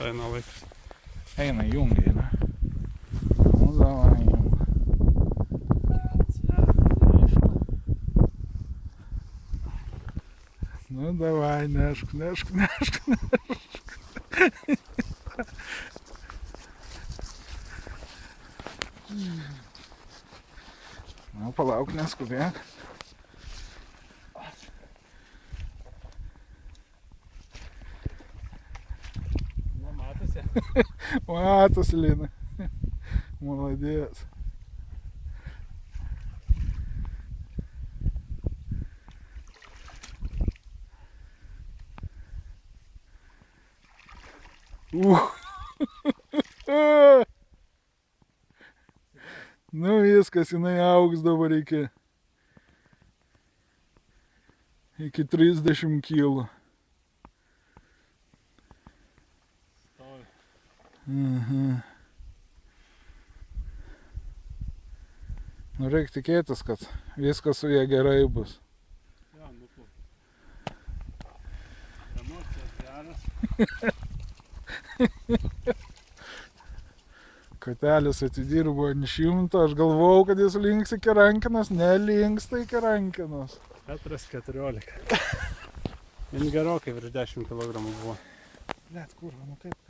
Eina laikas. Eina, jungia, eina. Nu, davai, jungia. Nu, davai, nešk. Na, palauk, neskubėk. Na, matosi. Matosi, Lina. Молодец. Nu viskas, jinai augs dabar iki 30 kilų. Stovi. Nu, reikia tikėtis, kad viskas su ja gerai bus. Jo, nupluk. Emocijos geras. Kotelis atidirbo ant 100, aš galvojau, kad jis links iki rankinos, nelinksta iki rankinos. 4,14. Jin gerokai virš 10 kg buvo. Blet, kurva, nu kaip.